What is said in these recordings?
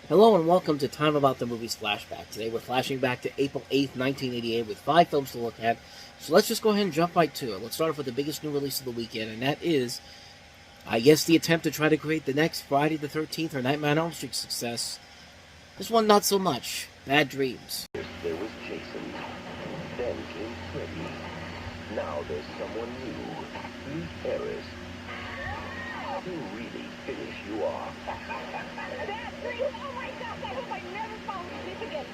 Hello and welcome to Time About the Movies Flashback. Today we're flashing back to April 8th, 1988 with 5 films to look at. So let's just go ahead and jump right to it. Let's start off with the biggest new release of the weekend, and that is, I guess, the attempt to try to create the next Friday the 13th or Nightmare on Elm Street success. This one not so much. Bad Dreams. There was Jason. Then came Freddy. Now there's someone new. Meet Eris. He'll really finish you off. Bad dreams! Oh my gosh, I hope I never fall asleep again.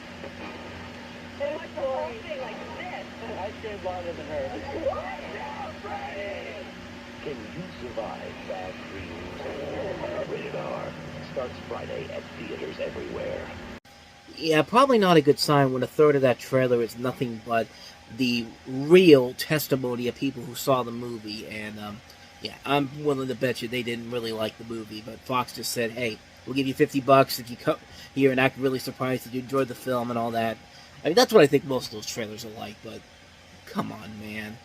And what's the whole thing like this? I stayed longer than her. Watch out, Freddy! Can you survive Bad Dreams? Rated R. Starts Friday at theaters everywhere. Yeah, probably not a good sign when a third of that trailer is nothing but the real testimony of people who saw the movie. And, yeah, I'm willing to bet you they didn't really like the movie. But Fox just said, hey, we'll give you $50 if you come here and act really surprised that you enjoyed the film and all that. I mean, that's what I think most of those trailers are like. But come on, man.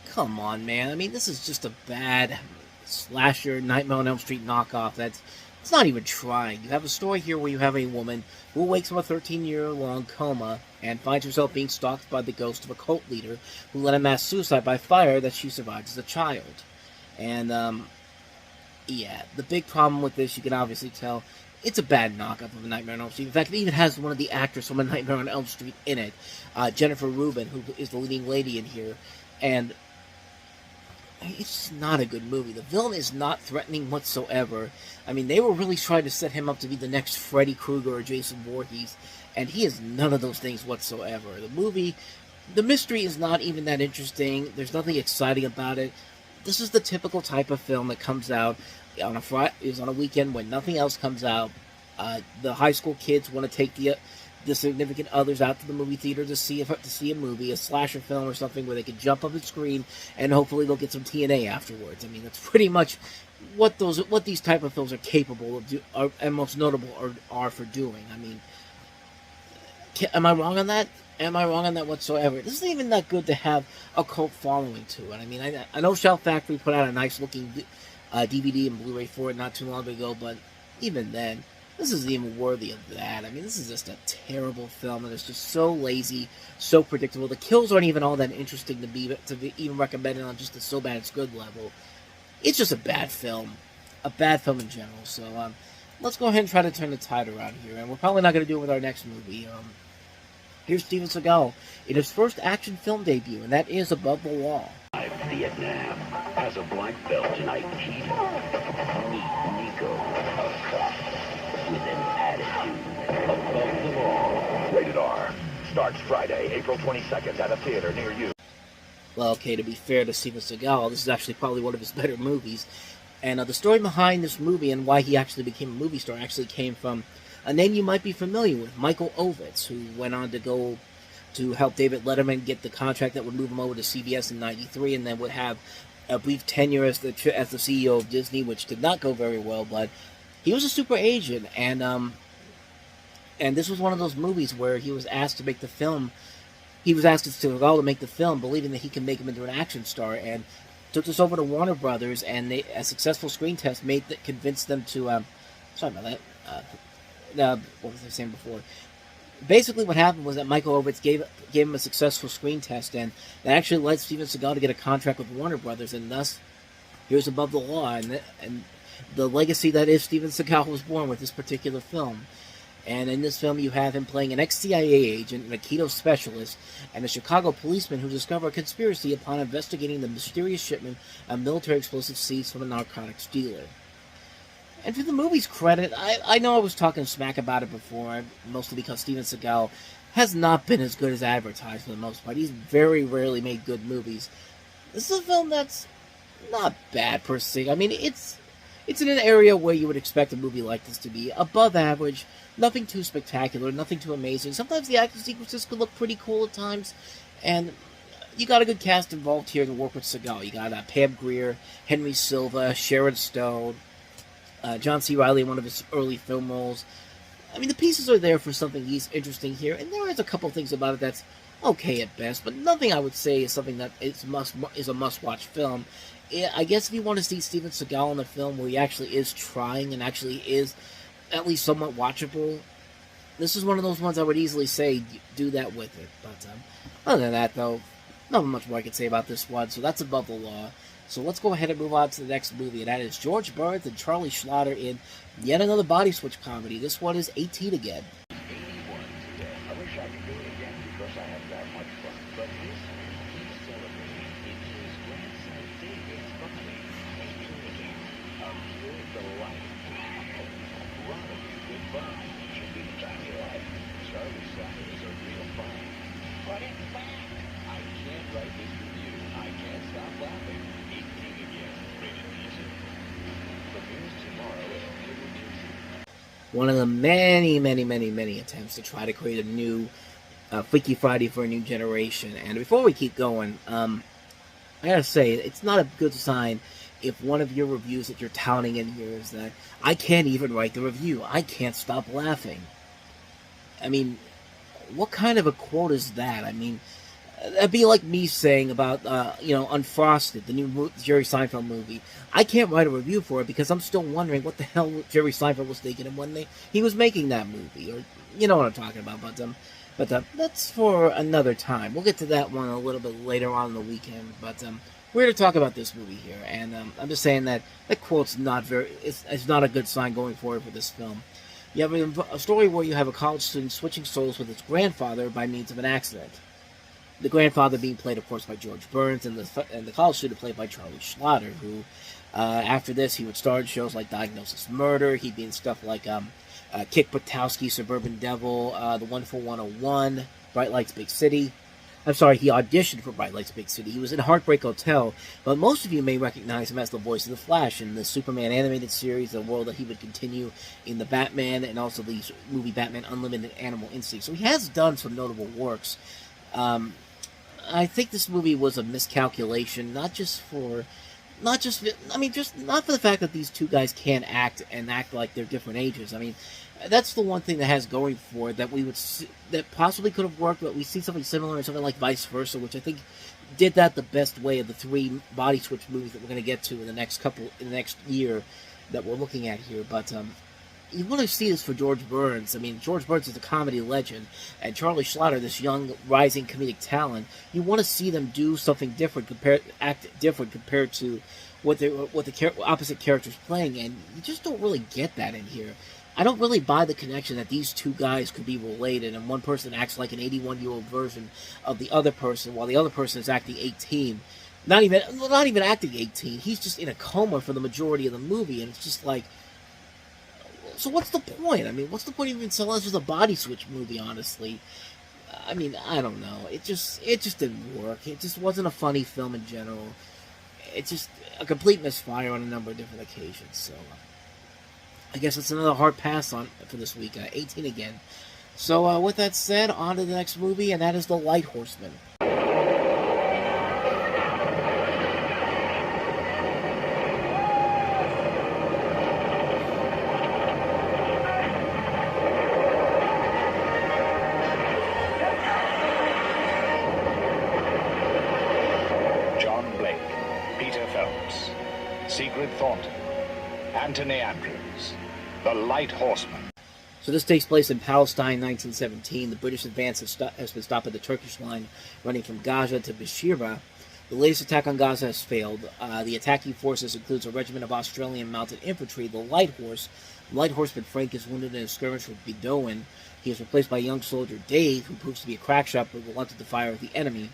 Come on, man. I mean, this is just a bad slasher Nightmare on Elm Street knockoff. It's not even trying. You have a story here where you have a woman who wakes from a 13-year-long coma and finds herself being stalked by the ghost of a cult leader who led a mass suicide by fire that she survived as a child. And, yeah, the big problem with this, you can obviously tell, it's a bad knockoff of a Nightmare on Elm Street. In fact, it even has one of the actors from A Nightmare on Elm Street in it, Jennifer Rubin, who is the leading lady in here. And it's not a good movie. The villain is not threatening whatsoever. I mean, they were really trying to set him up to be the next Freddy Krueger or Jason Voorhees, and he is none of those things whatsoever. The mystery is not even that interesting. There's nothing exciting about it. This is the typical type of film that comes out on a weekend when nothing else comes out. The high school kids want to take the significant others out to the movie theater to see a movie, a slasher film or something where they can jump up the screen and hopefully they'll get some TNA afterwards. I mean, that's pretty much what these type of films are capable of and most notable are for doing. I mean, am I wrong on that? Am I wrong on that whatsoever? This isn't even that good to have a cult following to it. I mean, I know Shout Factory put out a nice looking DVD and Blu-ray for it not too long ago, but even then, this isn't even worthy of that. I mean, this is just a terrible film, and it's just so lazy, so predictable. The kills aren't even all that interesting to be even recommended on just a so bad it's good level. It's just a bad film in general. So let's go ahead and try to turn the tide around here, and we're probably not going to do it with our next movie. Here's Steven Seagal in his first action film debut, and that is Above the Law. Vietnam has a black belt in Aikido. Meet Nico, a cop with an attitude. Above the Law. Rated R. Starts Friday, April 22nd at a theater near you. Well, okay, to be fair to Steven Seagal, this is actually probably one of his better movies. And the story behind this movie and why he actually became a movie star actually came from a name you might be familiar with, Michael Ovitz, who went on to go to help David Letterman get the contract that would move him over to CBS in '93, and then would have a brief tenure as the CEO of Disney, which did not go very well. But he was a super agent, and this was one of those movies where he was asked to make the film. He was asked to make the film, believing that he can make him into an action star, and took this over to Warner Brothers, and a successful screen test convinced them to. Sorry about that. What was I saying before? Basically, what happened was that Michael Ovitz gave him a successful screen test, and that actually led Steven Seagal to get a contract with Warner Brothers, and thus, here's Above the Law, and the legacy that is Steven Seagal was born with this particular film. And in this film, you have him playing an ex-CIA agent, an Kino specialist, and a Chicago policeman who discover a conspiracy upon investigating the mysterious shipment of military explosive seized from a narcotics dealer. And for the movie's credit, I know I was talking smack about it before, mostly because Steven Seagal has not been as good as advertised for the most part. He's very rarely made good movies. This is a film that's not bad per se. I mean, it's in an area where you would expect a movie like this to be above average, nothing too spectacular, nothing too amazing. Sometimes the action sequences could look pretty cool at times, and you got a good cast involved here to work with Seagal. You got Pam Grier, Henry Silva, Sharon Stone, John C. Reilly in one of his early film roles. I mean, the pieces are there for something interesting here, and there is a couple things about it that's okay at best, but nothing I would say is something that is a must-watch film. I guess if you want to see Steven Seagal in a film where he actually is trying and actually is at least somewhat watchable, This is one of those ones I would easily say do that with it. But other than that, though, not much more I can say about this one. So that's above the law. So let's go ahead and move on to the next movie, and that is George Burns and Charlie Schlatter in yet another body switch comedy. This one is 18 again. 81 today. I wish I could do it again because I had that much fun. But this week, he's celebrating his grandson David's birthday. 18 again. A pure delight. Robin, good fun. Should be the time of your life. Charlie Schlatter is a real fun. But it's back. I can't write this review. I can't stop laughing. 18 again. Rated PG. Premieres tomorrow at Theater Tuesday. One of the many attempts to try to create a new Freaky Friday for a new generation. And before we keep going, I gotta say, it's not a good sign if one of your reviews that you're touting in here is that I can't even write the review. I can't stop laughing. I mean, what kind of a quote is that? I mean, that'd be like me saying about, Unfrosted, the new Jerry Seinfeld movie. I can't write a review for it because I'm still wondering what the hell Jerry Seinfeld was thinking when he was making that movie. Or, you know what I'm talking about. But that's for another time. We'll get to that one a little bit later on in the weekend. But we're here to talk about this movie here. And I'm just saying that quote's not it's not a good sign going forward for this film. You have a story where you have a college student switching souls with his grandfather by means of an accident. The grandfather being played, of course, by George Burns, and the college student played by Charlie Schlatter, who, after this, he would star in shows like Diagnosis Murder. He'd be in stuff like Kick Buttowski, Suburban Devil, The Wonderful 101, Bright Lights, Big City. I'm sorry, he auditioned for Bright Lights, Big City. He was in Heartbreak Hotel, but most of you may recognize him as the voice of the Flash in the Superman animated series, the role that he would continue in the Batman, and also the movie Batman Unlimited Animal Instinct. So he has done some notable works. I think this movie was a miscalculation, not for the fact that these two guys can't act like they're different ages. I mean, that's the one thing that has going for it that we would see, that possibly could have worked, but we see something similar in something like Vice Versa, which I think did that the best way of the three body switch movies that we're going to get to in the next year that we're looking at here. But you want to see this for George Burns. I mean, George Burns is a comedy legend, and Charlie Schlatter, this young, rising comedic talent. You want to see them do something different, act different compared to what the opposite characters playing, and you just don't really get that in here. I don't really buy the connection that these two guys could be related, and one person acts like an 81-year-old version of the other person, while the other person is acting 18. Not even acting 18. He's just in a coma for the majority of the movie, and it's just like, so what's the point? I mean, what's the point of even selling us as a body switch movie, honestly? I mean, I don't know. It just didn't work. It just wasn't a funny film in general. It's just a complete misfire on a number of different occasions. So, I guess it's another hard pass on for this week. 18 again. So, with that said, on to the next movie, and that is The Lighthorsemen. Anthony Andrews, The Lighthorsemen. So this takes place in Palestine, 1917. The British advance has been stopped at the Turkish line running from Gaza to Beersheba. The latest attack on Gaza has failed. The attacking forces includes a regiment of Australian mounted infantry, the Light Horse. Lighthorseman Frank is wounded in a skirmish with Bedouin. He is replaced by young soldier Dave, who proves to be a crack shot but reluctant to fire at the enemy.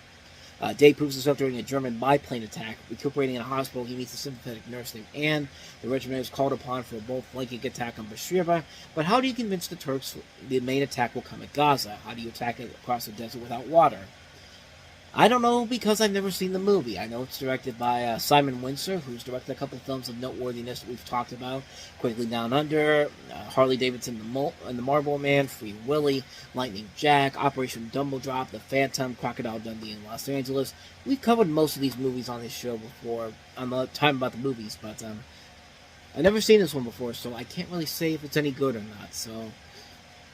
Dave proves himself during a German biplane attack. Recuperating in a hospital, he meets a sympathetic nurse named Anne. The regiment is called upon for a bold flanking attack on Beersheba. But how do you convince the Turks the main attack will come at Gaza? How do you attack it across the desert without water? I don't know, because I've never seen the movie. I know it's directed by Simon Windsor, who's directed a couple of films of noteworthiness that we've talked about. Quickly Down Under, Harley Davidson and the Marlboro Man, Free Willy, Lightning Jack, Operation Dumble Drop, The Phantom, Crocodile Dundee in Los Angeles. We've covered most of these movies on this show before, on the time about the movies, but I've never seen this one before, so I can't really say if it's any good or not, so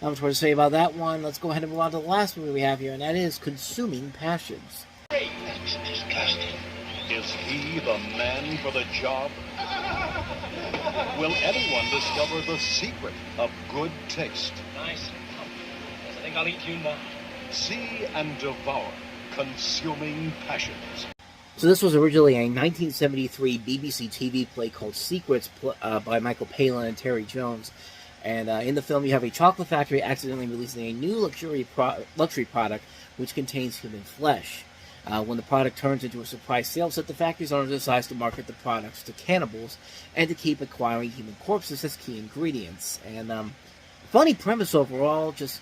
not much more to say about that one. Let's go ahead and move on to the last movie we have here, and that is Consuming Passions. That's disgusting. Is he the man for the job? Will anyone discover the secret of good taste? Nice. I'll eat you now. See and devour consuming passions. So this was originally a 1973 BBC TV play called Secrets by Michael Palin and Terry Jones. And in the film, you have a chocolate factory accidentally releasing a new luxury product which contains human flesh. When the product turns into a surprise sales hit, the factory's owner decides to market the products to cannibals and to keep acquiring human corpses as key ingredients. And funny premise overall, just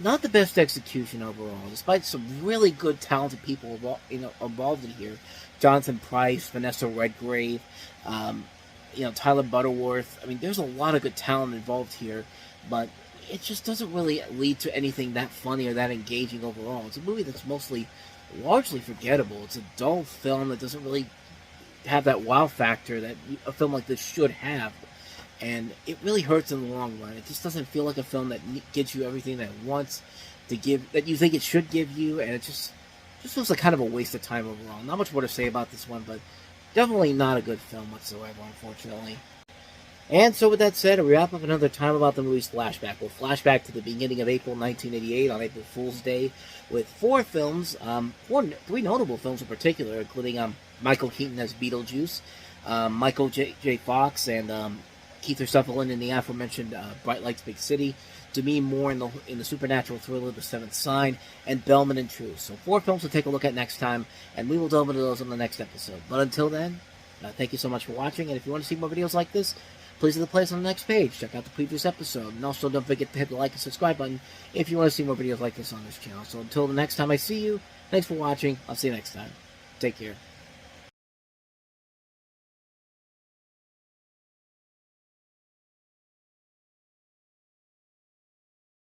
not the best execution overall, despite some really good, talented people involved in here. Jonathan Pryce, Vanessa Redgrave, Tyler Butterworth. I mean, there's a lot of good talent involved here, but it just doesn't really lead to anything that funny or that engaging overall. It's a movie that's largely forgettable. It's a dull film that doesn't really have that wow factor that a film like this should have. And it really hurts in the long run. It just doesn't feel like a film that gives you everything that it wants to give, that you think it should give you, and it just feels like kind of a waste of time overall. Not much more to say about this one, but definitely not a good film whatsoever, unfortunately. And so with that said, we wrap up another time about the movie's Flashback. We'll flashback to the beginning of April 1988 on April Fool's Day with four films, three notable films in particular, including Michael Keaton as Beetlejuice, Michael J. Fox, and Keith Sutherland in the aforementioned Bright Lights Big City, Demi Moore in the supernatural thriller The Seventh Sign, and Bellman and Truth. So 4 films to take a look at next time, and we will delve into those on the next episode. But until then, thank you so much for watching, and if you want to see more videos like this, please hit the place on the next page. Check out the previous episode, and also don't forget to hit the like and subscribe button if you want to see more videos like this on this channel. So until the next time I see you, thanks for watching. I'll see you next time. Take care.